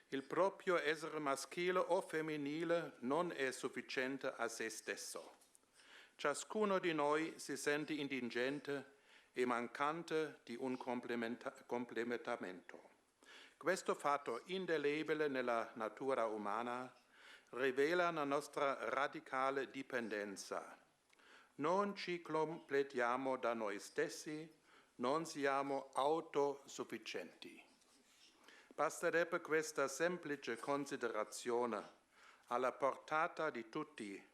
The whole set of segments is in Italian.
Il proprio essere maschile o femminile non è sufficiente a se stesso. Ciascuno di noi si sente indigente e mancante di un complementamento. Questo fatto indelebile nella natura umana rivela la nostra radicale dipendenza. Non ci completiamo da noi stessi, non siamo autosufficienti. Basterebbe questa semplice considerazione alla portata di tutti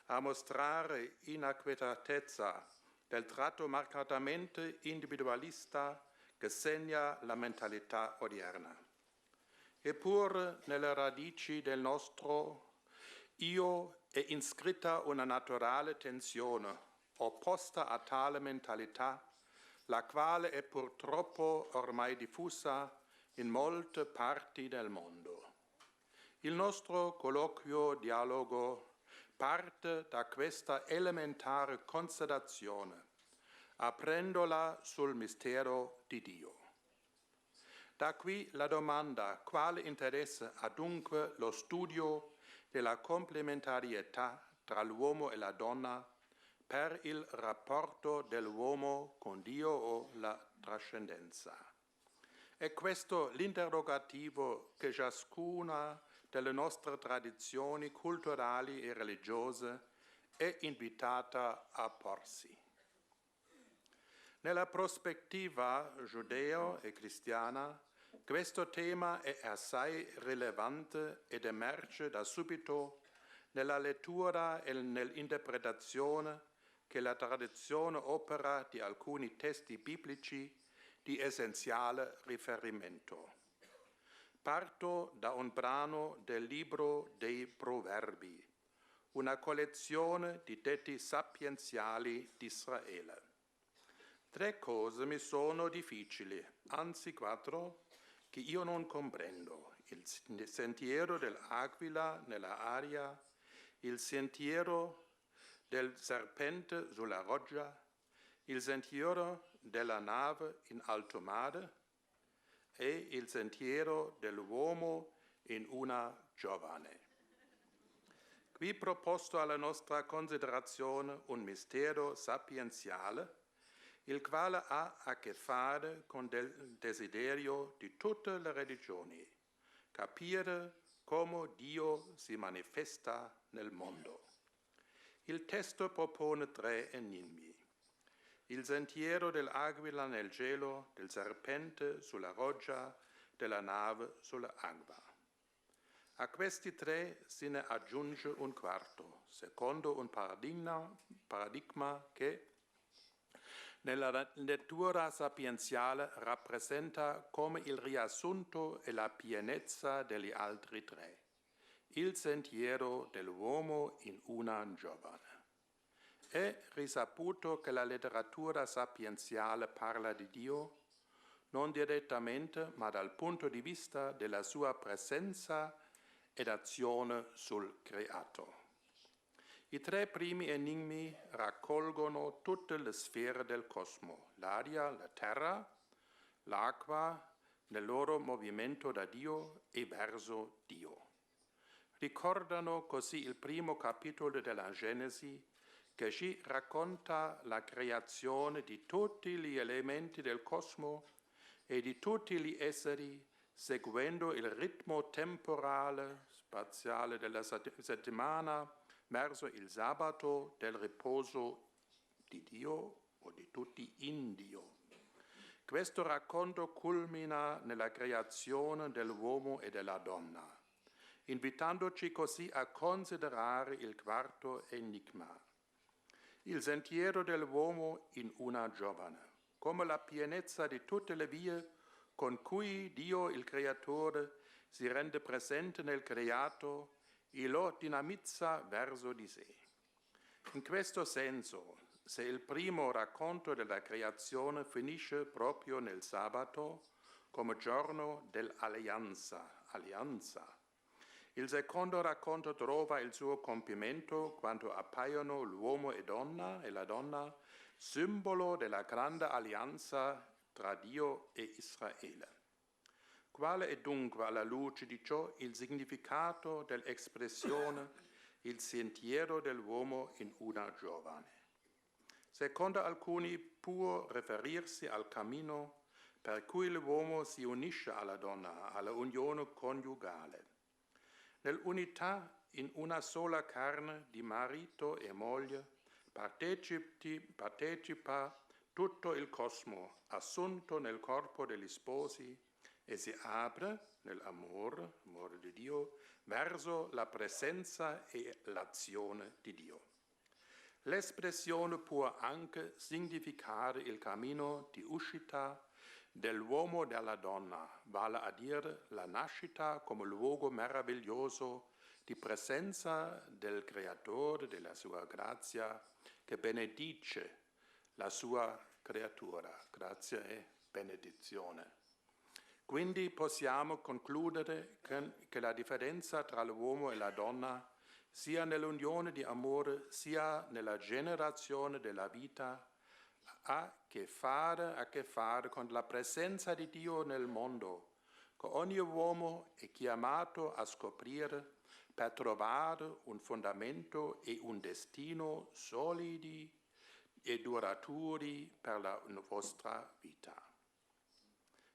a mostrare inacquietezza del tratto marcatamente individualista che segna la mentalità odierna. Eppure nelle radici del nostro io è iscritta una naturale tensione opposta a tale mentalità, la quale è purtroppo ormai diffusa in molte parti del mondo. Il nostro colloquio dialogo parte da questa elementare considerazione, aprendola sul mistero di Dio. Da qui la domanda: quale interesse ha dunque lo studio della complementarietà tra l'uomo e la donna per il rapporto dell'uomo con Dio o la trascendenza? È questo l'interrogativo che ciascuna delle nostre tradizioni culturali e religiose è invitata a porsi. Nella prospettiva giudeo e cristiana, questo tema è assai rilevante ed emerge da subito nella lettura e nell'interpretazione che la tradizione opera di alcuni testi biblici di essenziale riferimento. Parto da un brano del libro dei Proverbi, una collezione di detti sapienziali di Israele. 3 cose mi sono difficili, anzi 4, che io non comprendo: il sentiero dell'aquila nella aria, il sentiero del serpente sulla roccia, il sentiero della nave in alto mare e il sentiero dell'uomo in una giovane. Qui proposto alla nostra considerazione un mistero sapienziale, il quale ha a che fare con il desiderio di tutte le religioni: capire come Dio si manifesta nel mondo. Il testo propone 3 enigmi: il sentiero dell'aquila nel cielo, del serpente sulla roccia, della nave sull'acqua. A questi 3 se ne aggiunge un quarto, secondo un paradigma che nella lettura sapienziale rappresenta come il riassunto e la pienezza degli altri 3, il sentiero dell'uomo in una giovane. È risaputo che la letteratura sapienziale parla di Dio non direttamente, ma dal punto di vista della sua presenza ed azione sul creato. I 3 primi enigmi raccolgono tutte le sfere del cosmo: l'aria, la terra, l'acqua, nel loro movimento da Dio e verso Dio. Ricordano così il primo capitolo della Genesi, che ci racconta la creazione di tutti gli elementi del cosmo e di tutti gli esseri, seguendo il ritmo temporale, spaziale della settimana, verso il sabato del riposo di Dio o di tutti in Dio. Questo racconto culmina nella creazione dell'uomo e della donna, invitandoci così a considerare il quarto enigma: il sentiero dell'uomo in una giovane, come la pienezza di tutte le vie con cui Dio, il Creatore, si rende presente nel creato e lo dinamizza verso di sé. In questo senso, se il primo racconto della creazione finisce proprio nel sabato, come giorno dell'alleanza, il secondo racconto trova il suo compimento quando appaiono l'uomo e la donna, simbolo della grande alleanza tra Dio e Israele. Quale è dunque alla luce di ciò il significato dell'espressione il sentiero dell'uomo in una giovane? Secondo alcuni può riferirsi al cammino per cui l'uomo si unisce alla donna, alla unione coniugale. Nell'unità in una sola carne di marito e moglie partecipa tutto il cosmo assunto nel corpo degli sposi e si apre nell'amore, amore di Dio, verso la presenza e l'azione di Dio. L'espressione può anche significare il cammino di uscita dell'uomo e della donna, vale a dire la nascita come luogo meraviglioso di presenza del Creatore, della sua grazia, che benedice la sua creatura. Grazia e benedizione. Quindi possiamo concludere che la differenza tra l'uomo e la donna, sia nell'unione di amore, sia nella generazione della vita, ha a che fare con la presenza di Dio nel mondo, che ogni uomo è chiamato a scoprire per trovare un fondamento e un destino solidi e duraturi per la vostra vita.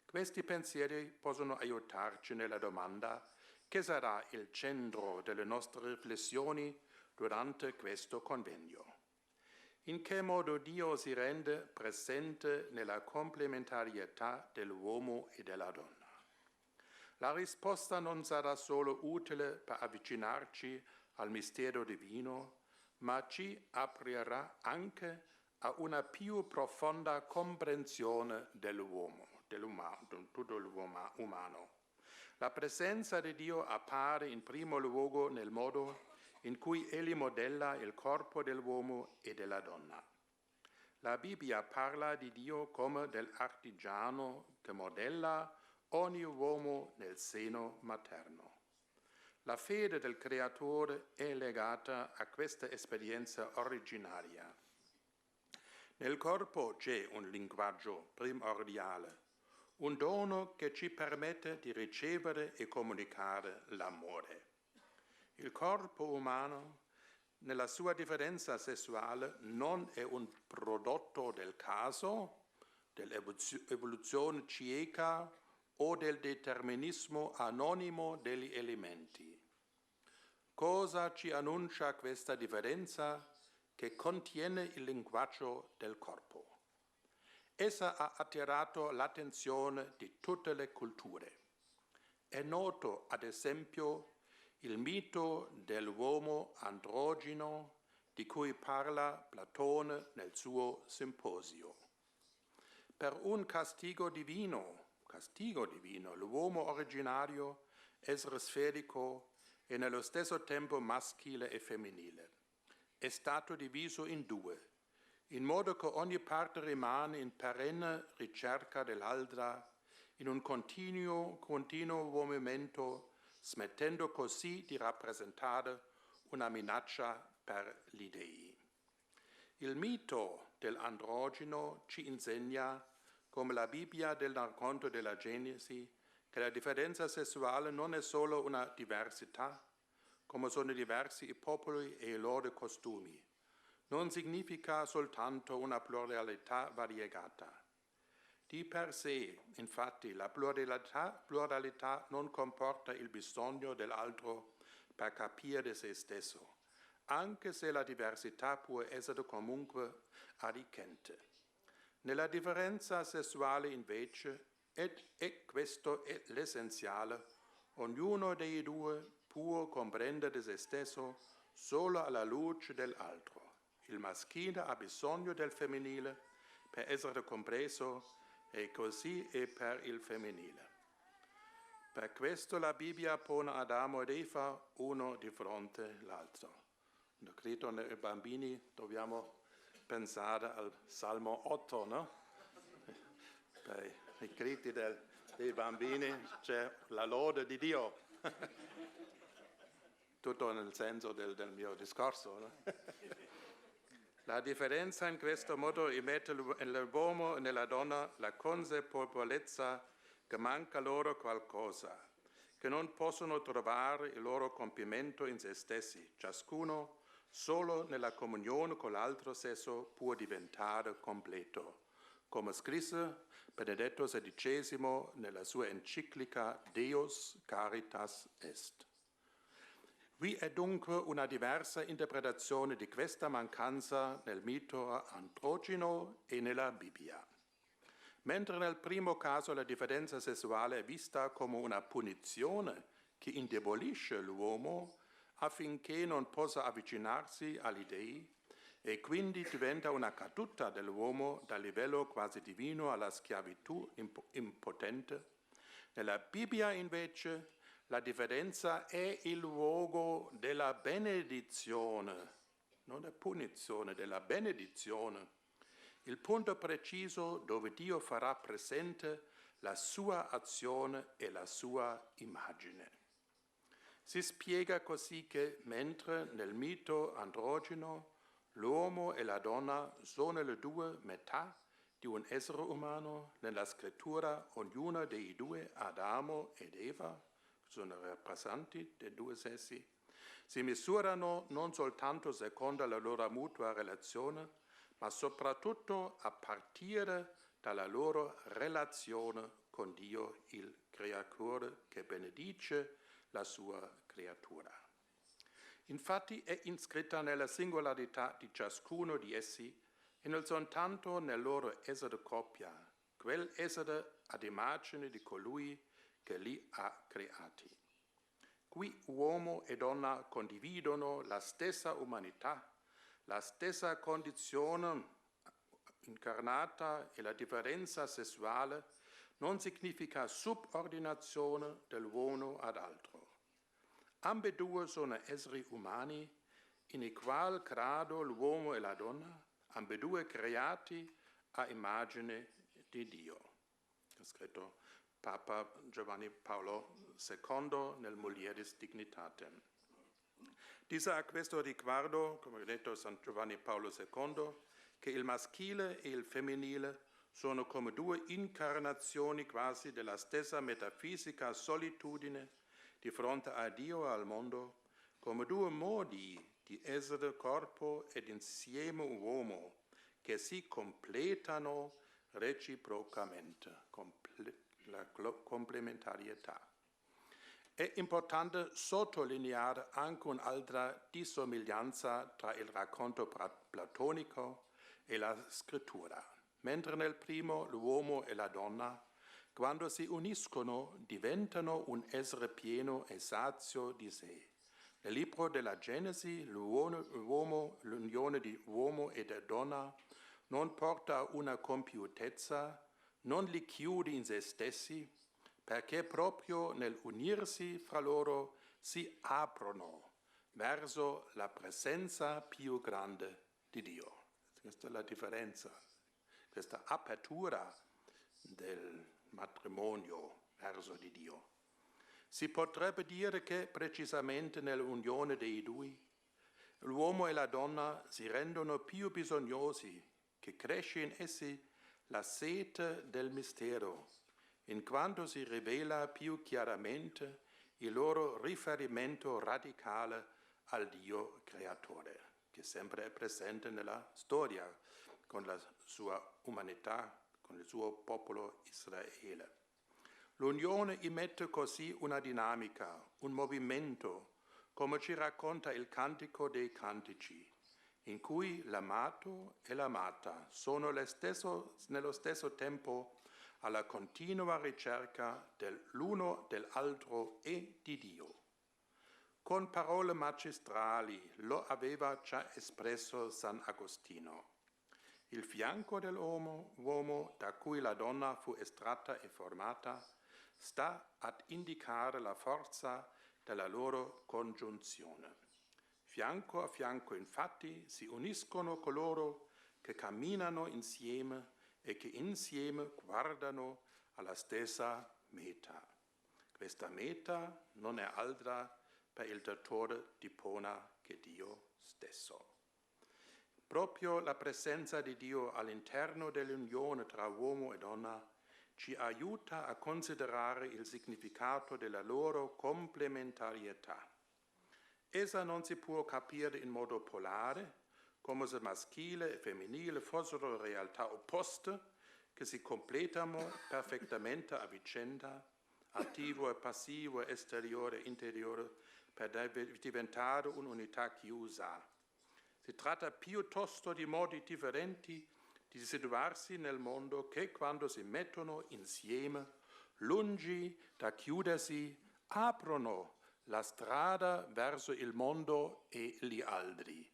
Questi pensieri possono aiutarci nella domanda: che sarà il centro delle nostre riflessioni durante questo convegno? In che modo Dio si rende presente nella complementarietà dell'uomo e della donna? La risposta non sarà solo utile per avvicinarci al mistero divino, ma ci aprirà anche a una più profonda comprensione dell'uomo, di tutto l'uomo umano. La presenza di Dio appare in primo luogo nel modo in cui Egli modella il corpo dell'uomo e della donna. La Bibbia parla di Dio come dell'artigiano che modella ogni uomo nel seno materno. La fede del Creatore è legata a questa esperienza originaria. Nel corpo c'è un linguaggio primordiale, un dono che ci permette di ricevere e comunicare l'amore. Il corpo umano, nella sua differenza sessuale, non è un prodotto del caso, dell'evoluzione cieca o del determinismo anonimo degli elementi. Cosa ci annuncia questa differenza che contiene il linguaggio del corpo? Essa ha attirato l'attenzione di tutte le culture. È noto, ad esempio, il mito dell'uomo androgino di cui parla Platone nel suo Simposio. Per un castigo divino, l'uomo originario, essere sferico e nello stesso tempo maschile e femminile, è stato diviso in due, in modo che ogni parte rimane in perenne ricerca dell'altra, in un continuo movimento, smettendo così di rappresentare una minaccia per gli dei. Il mito dell'androgeno ci insegna, come la Bibbia del racconto della Genesi, che la differenza sessuale non è solo una diversità, come sono diversi i popoli e i loro costumi. Non significa soltanto una pluralità variegata. Di per sé, infatti, la pluralità non comporta il bisogno dell'altro per capire se stesso, anche se la diversità può essere comunque arricchente. Nella differenza sessuale, invece, e questo è l'essenziale, ognuno dei due può comprendere se stesso solo alla luce dell'altro. Il maschile ha bisogno del femminile per essere compreso e così è per il femminile. Per questo la Bibbia pone Adamo ed Eva uno di fronte all'altro. Quando credo nei bambini dobbiamo pensare al Salmo 8, no? Per i critici dei bambini c'è la lode di Dio. Tutto nel senso del mio discorso, no? La differenza in questo modo immette nell'uomo e nella donna la consapevolezza che manca loro qualcosa, che non possono trovare il loro compimento in se stessi. Ciascuno solo nella comunione con l'altro sesso può diventare completo. Come scrisse Benedetto XVI nella sua enciclica Deus Caritas Est. Vi è dunque una diversa interpretazione di questa mancanza nel mito androgino e nella Bibbia. Mentre nel primo caso la differenza sessuale è vista come una punizione che indebolisce l'uomo affinché non possa avvicinarsi agli dei e quindi diventa una caduta dell'uomo dal livello quasi divino alla schiavitù impotente, nella Bibbia invece la differenza è il luogo della benedizione, non della punizione, della benedizione. Il punto preciso dove Dio farà presente la sua azione e la sua immagine. Si spiega così che mentre nel mito androgino l'uomo e la donna sono le due metà di un essere umano, nella scrittura ognuna dei due, Adamo ed Eva, sono rappresentanti dei due sessi, si misurano non soltanto secondo la loro mutua relazione, ma soprattutto a partire dalla loro relazione con Dio, il Creatore che benedice la sua creatura. Infatti è iscritta nella singolarità di ciascuno di essi e non soltanto nel loro essere coppia, quell'essere ad immagine di colui che li ha creati. Qui uomo e donna condividono la stessa umanità, la stessa condizione incarnata e la differenza sessuale non significa subordinazione dell'uomo ad altro. Ambedue sono esseri umani in egual grado l'uomo e la donna, ambedue creati a immagine di Dio. Ha scritto Papa Giovanni Paolo II nel Mulieris Dignitatem. Dice a questo riguardo, come ha detto San Giovanni Paolo II, che il maschile e il femminile sono come due incarnazioni quasi della stessa metafisica solitudine di fronte a Dio e al mondo, come due modi di essere corpo ed insieme uomo che si completano reciprocamente, la complementarietà. È importante sottolineare anche un'altra dissomiglianza tra il racconto platonico e la scrittura. Mentre nel primo l'uomo e la donna, quando si uniscono, diventano un essere pieno e sazio di sé. Nel libro della Genesi, l'unione di uomo e di donna non porta a una compiutezza, non li chiude in se stessi, perché proprio nell'unirsi fra loro si aprono verso la presenza più grande di Dio. Questa è la differenza, questa apertura del matrimonio verso di Dio. Si potrebbe dire che precisamente nell'unione dei due, l'uomo e la donna si rendono più bisognosi, che cresce in essi la sete del mistero, in quanto si rivela più chiaramente il loro riferimento radicale al Dio creatore, che sempre è presente nella storia con la sua umanità, con il suo popolo Israele. L'unione immette così una dinamica, un movimento, come ci racconta il Cantico dei Cantici, in cui l'amato e l'amata sono nello stesso tempo alla continua ricerca dell'uno dell'altro e di Dio. Con parole magistrali lo aveva già espresso San Agostino. Il fianco dell'uomo da cui la donna fu estratta e formata sta ad indicare la forza della loro congiunzione. Fianco a fianco, infatti, si uniscono coloro che camminano insieme e che insieme guardano alla stessa meta. Questa meta non è altra per il datore di Pona che Dio stesso. Proprio la presenza di Dio all'interno dell'unione tra uomo e donna ci aiuta a considerare il significato della loro complementarietà. Essa non si può capire in modo polare, come se maschile e femminile fossero realtà opposte che si completano perfettamente a vicenda, attivo e passivo, esteriore e interiore, per diventare un'unità chiusa. Si tratta piuttosto di modi differenti di situarsi nel mondo che quando si mettono insieme, lungi da chiudersi, aprono la strada verso il mondo e gli altri.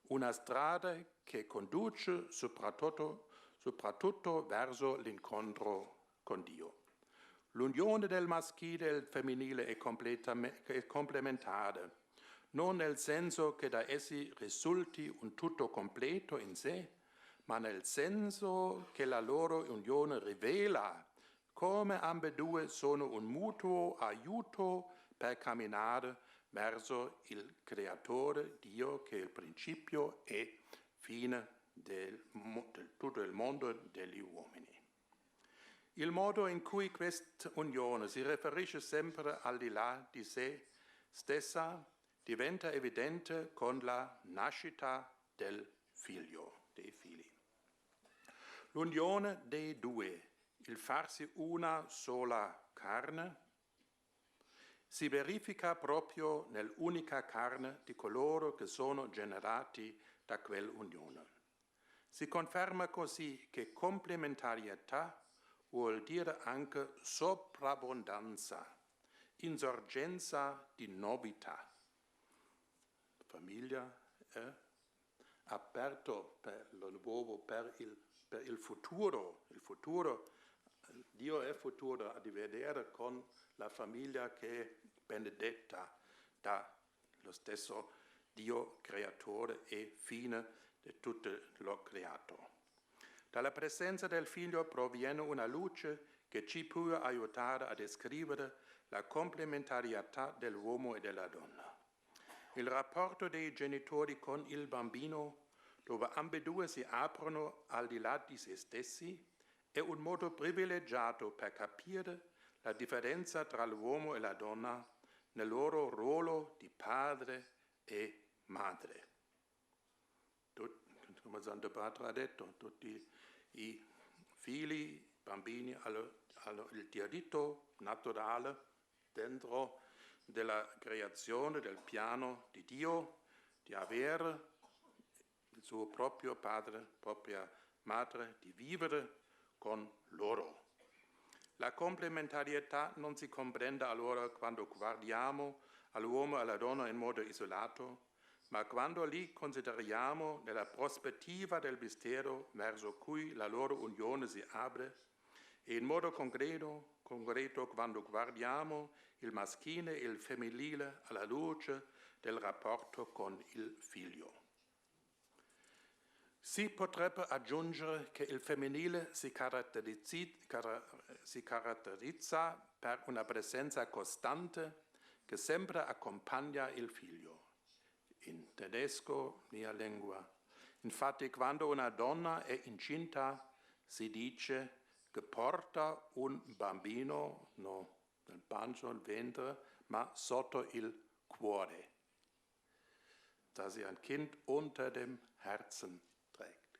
Una strada che conduce soprattutto verso l'incontro con Dio. L'unione del maschile e del femminile è complementare, non nel senso che da essi risulti un tutto completo in sé, ma nel senso che la loro unione rivela come ambedue sono un mutuo aiuto per camminare verso il Creatore, Dio, che è il principio e fine di tutto il mondo degli uomini. Il modo in cui questa unione si riferisce sempre al di là di sé stessa diventa evidente con la nascita del figlio, dei figli. L'unione dei due, il farsi una sola carne, si verifica proprio nell'unica carne di coloro che sono generati da quell'unione. Si conferma così che complementarietà vuol dire anche sovrabbondanza, insorgenza di novità. La famiglia è aperto per lo nuovo, per il futuro. Il futuro, Dio è futuro a dividere con la famiglia che è benedetta dallo stesso Dio creatore e fine di tutto l'ho creato. Dalla presenza del Figlio proviene una luce che ci può aiutare a descrivere la complementarietà dell'uomo e della donna. Il rapporto dei genitori con il bambino, dove ambedue si aprono al di là di se stessi, è un modo privilegiato per capire la differenza tra l'uomo e la donna nel loro ruolo di padre e madre. Come Santo Padre ha detto, tutti i figli, i bambini hanno il diritto naturale dentro della creazione, del piano di Dio, di avere il suo proprio padre, propria madre, di vivere con loro. La complementarietà non si comprende allora quando guardiamo all'uomo e alla donna in modo isolato, ma quando li consideriamo nella prospettiva del mistero verso cui la loro unione si apre e in modo concreto quando guardiamo il maschile e il femminile alla luce del rapporto con il figlio. Si potrebbe aggiungere che il femminile si caratterizza per una presenza costante che sempre accompagna il figlio. In tedesco, mia lingua. Infatti, quando una donna è incinta, si dice che porta un bambino, non nel pancia, nel ventre, ma sotto il cuore, da sie ein Kind unter dem Herzen trägt.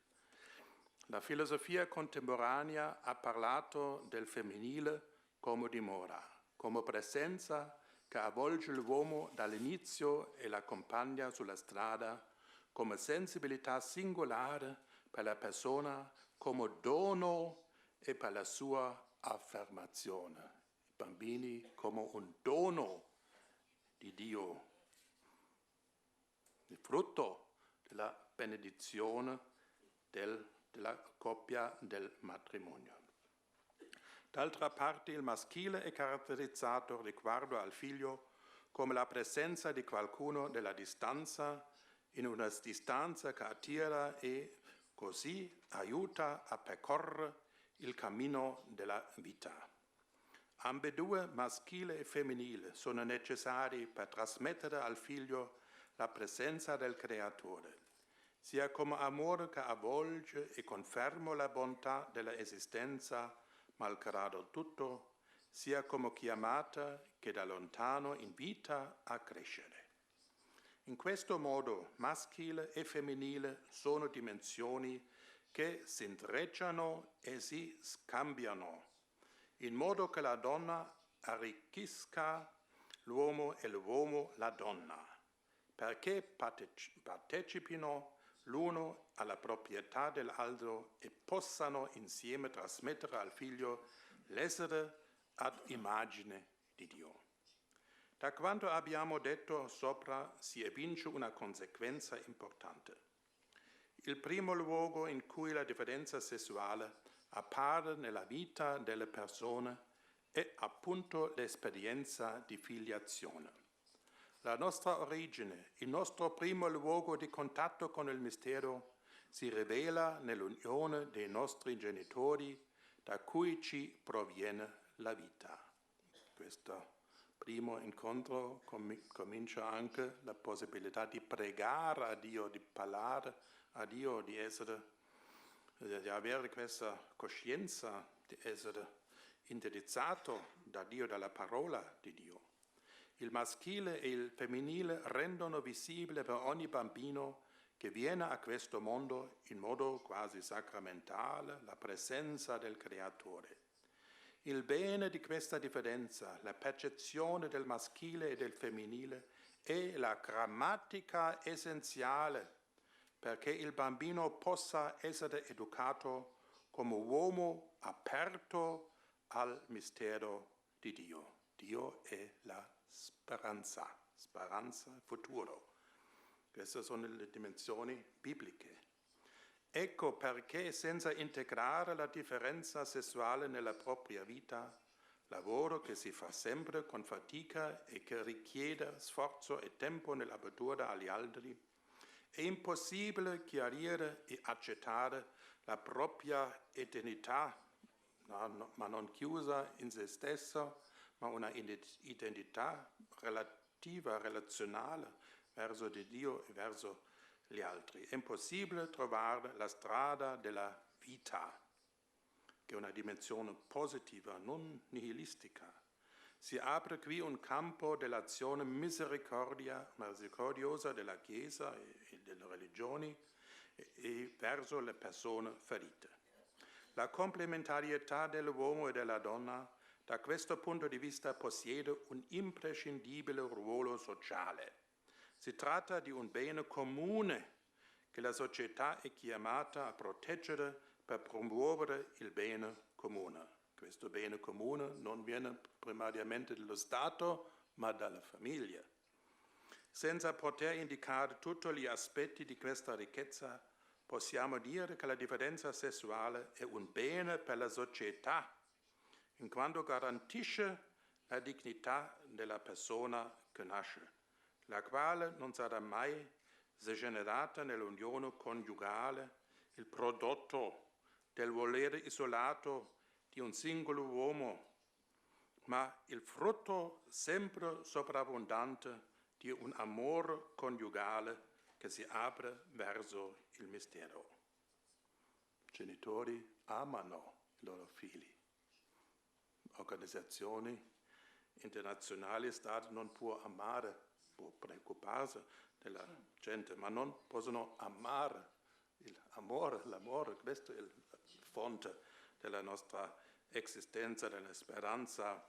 La filosofia contemporanea ha parlato del femminile come dimora, come presenza che avvolge l'uomo dall'inizio e l'accompagna sulla strada, come sensibilità singolare per la persona, come dono e per la sua affermazione. I bambini come un dono di Dio, il frutto della benedizione della coppia del matrimonio. D'altra parte il maschile è caratterizzato riguardo al figlio come la presenza di qualcuno della distanza, in una distanza che attira e così aiuta a percorrere il cammino della vita. Ambedue, maschile e femminile, sono necessari per trasmettere al figlio la presenza del Creatore, sia come amore che avvolge e conferma la bontà dell'esistenza, malgrado tutto, sia come chiamata che da lontano invita a crescere. In questo modo maschile e femminile sono dimensioni che si intrecciano e si scambiano, in modo che la donna arricchisca l'uomo e l'uomo la donna, perché partecipino l'uno alla proprietà dell'altro e possano insieme trasmettere al figlio l'essere ad immagine di Dio. Da quanto abbiamo detto sopra si evince una conseguenza importante. Il primo luogo in cui la differenza sessuale appare nella vita delle persone è appunto l'esperienza di filiazione. La nostra origine, il nostro primo luogo di contatto con il mistero, si rivela nell'unione dei nostri genitori da cui ci proviene la vita. Questo primo incontro comincia anche la possibilità di pregare a Dio, di parlare a Dio, di avere questa coscienza, di essere indirizzato da Dio, dalla parola di Dio. Il maschile e il femminile rendono visibile per ogni bambino che viene a questo mondo in modo quasi sacramentale la presenza del Creatore. Il bene di questa differenza, la percezione del maschile e del femminile, è la grammatica essenziale perché il bambino possa essere educato come uomo aperto al mistero di Dio. Dio è la speranza futuro. Queste sono le dimensioni bibliche. Ecco perché senza integrare la differenza sessuale nella propria vita, lavoro che si fa sempre con fatica e che richiede sforzo e tempo nell'apertura agli altri, è impossibile chiarire e accettare la propria identità, ma non chiusa in se stessa, ma una identità relativa, relazionale verso di Dio e verso gli altri. È impossibile trovare la strada della vita, che è una dimensione positiva, non nihilistica. Si apre qui un campo dell'azione misericordiosa della Chiesa e delle religioni e verso le persone ferite. La complementarietà dell'uomo e della donna da questo punto di vista possiede un imprescindibile ruolo sociale. Si tratta di un bene comune che la società è chiamata a proteggere per promuovere il bene comune. Questo bene comune non viene primariamente dallo Stato, ma dalla famiglia. Senza poter indicare tutti gli aspetti di questa ricchezza, possiamo dire che la differenza sessuale è un bene per la società, in quanto garantisce la dignità della persona che nasce, la quale non sarà mai, se generata nell'unione coniugale, il prodotto del volere isolato di un singolo uomo, ma il frutto sempre soprabbondante di un amore coniugale che si apre verso il mistero. I genitori amano i loro figli. Organizzazioni internazionali, Stato non può amare, può preoccuparsi della gente, ma non possono amare. L'amore, questo è la fonte della nostra esistenza, della speranza,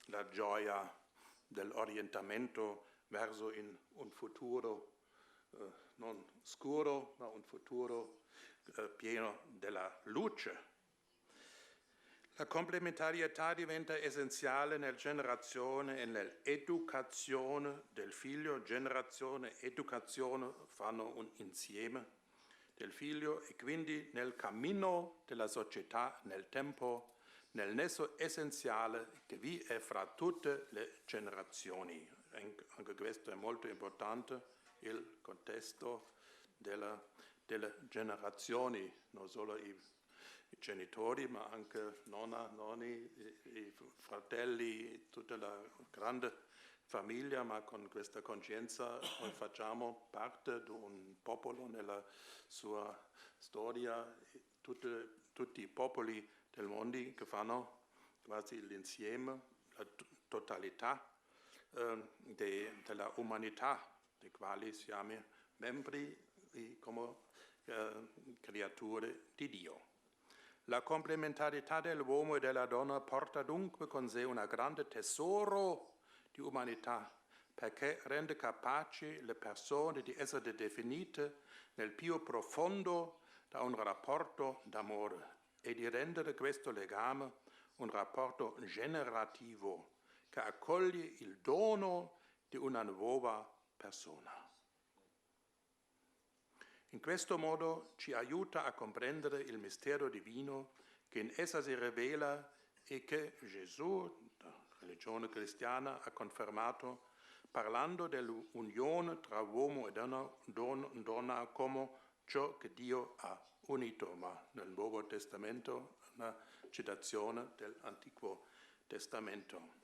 la gioia dell'orientamento verso un futuro non scuro, ma un futuro pieno della luce. La complementarietà diventa essenziale nella generazione e nell'educazione del figlio. Generazione e educazione fanno un insieme del figlio e quindi nel cammino della società, nel tempo, nel nesso essenziale che vi è fra tutte le generazioni. Anche questo è molto importante, il contesto delle generazioni, non solo i genitori, ma anche nonna, nonni, i fratelli, tutta la grande famiglia, ma con questa coscienza noi facciamo parte di un popolo nella sua storia. Tutte tutti i popoli del mondo che fanno quasi l'insieme, la totalità della umanità, dei quali siamo membri come creature di Dio. La complementarità dell'uomo e della donna porta dunque con sé un grande tesoro di umanità, perché rende capaci le persone di essere definite nel più profondo da un rapporto d'amore e di rendere questo legame un rapporto generativo che accoglie il dono di una nuova persona. In questo modo ci aiuta a comprendere il mistero divino che in essa si rivela e che Gesù, la religione cristiana, ha confermato parlando dell'unione tra uomo e donna come ciò che Dio ha unito, ma nel Nuovo Testamento una citazione dell'Antico Testamento.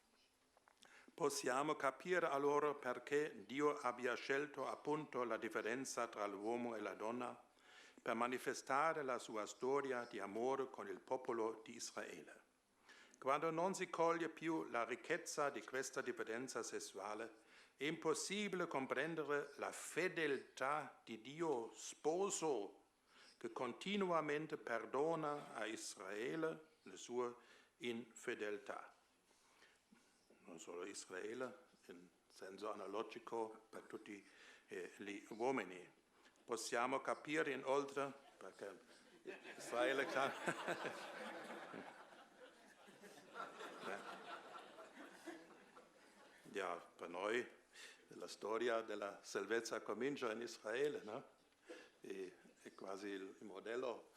Possiamo capire allora perché Dio abbia scelto appunto la differenza tra l'uomo e la donna per manifestare la sua storia di amore con il popolo di Israele. Quando non si coglie più la ricchezza di questa differenza sessuale, è impossibile comprendere la fedeltà di Dio sposo che continuamente perdona a Israele le sue infedeltà. Non solo Israele, in senso analogico per tutti gli uomini. Possiamo capire inoltre, perché Israele can... Ja, per noi la storia della salvezza comincia in Israele, no? È quasi il modello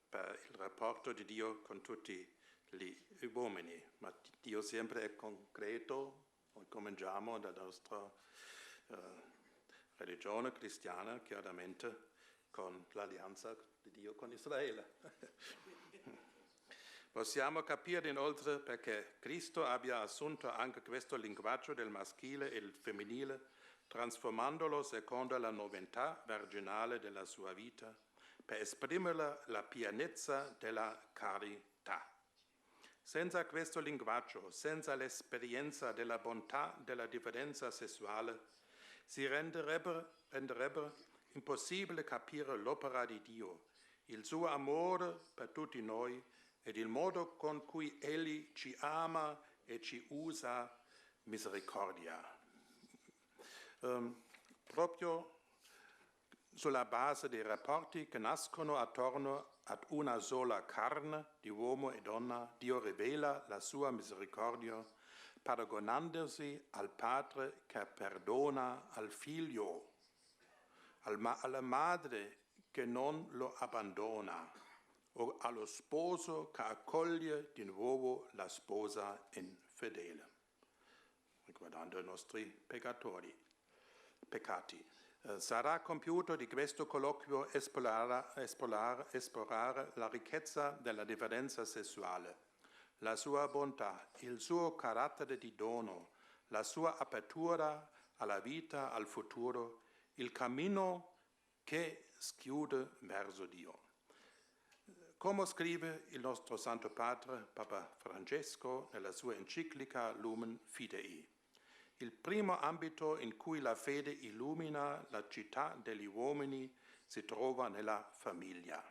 per il rapporto di Dio con tutti gli uomini, ma Dio sempre è concreto. Noi cominciamo dalla nostra religione cristiana, chiaramente, con l'alleanza di Dio con Israele. Possiamo capire inoltre perché Cristo abbia assunto anche questo linguaggio del maschile e il femminile, trasformandolo secondo la novità virginale della sua vita, per esprimere la pienezza della carità. Senza questo linguaggio, senza l'esperienza della bontà della differenza sessuale, si renderebbe impossibile capire l'opera di Dio, il suo amore per tutti noi ed il modo con cui Egli ci ama e ci usa misericordia. Proprio sulla base dei rapporti che nascono attorno ad una sola carne di uomo e donna, Dio rivela la sua misericordia, paragonandosi al Padre che perdona al Figlio, alla Madre che non lo abbandona, o allo sposo che accoglie di nuovo la sposa infedele, riguardando i nostri peccati. Sarà compiuto di questo colloquio esplorare la ricchezza della differenza sessuale, la sua bontà, il suo carattere di dono, la sua apertura alla vita, al futuro, il cammino che schiude verso Dio. Come scrive il nostro Santo Padre, Papa Francesco, nella sua enciclica Lumen Fidei, il primo ambito in cui la fede illumina la città degli uomini si trova nella famiglia.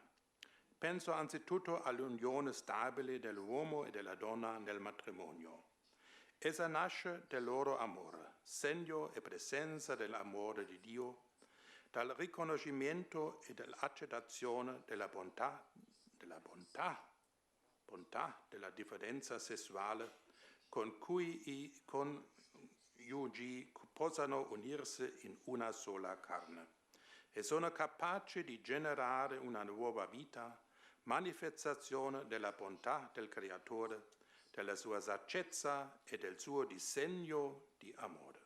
Penso anzitutto all'unione stabile dell'uomo e della donna nel matrimonio. Essa nasce del loro amore, segno e presenza dell'amore di Dio, dal riconoscimento e dall'accettazione della bontà della differenza sessuale con cui i coniugi possano unirsi in una sola carne e sono capaci di generare una nuova vita, manifestazione della bontà del Creatore, della sua saggezza e del suo disegno di amore.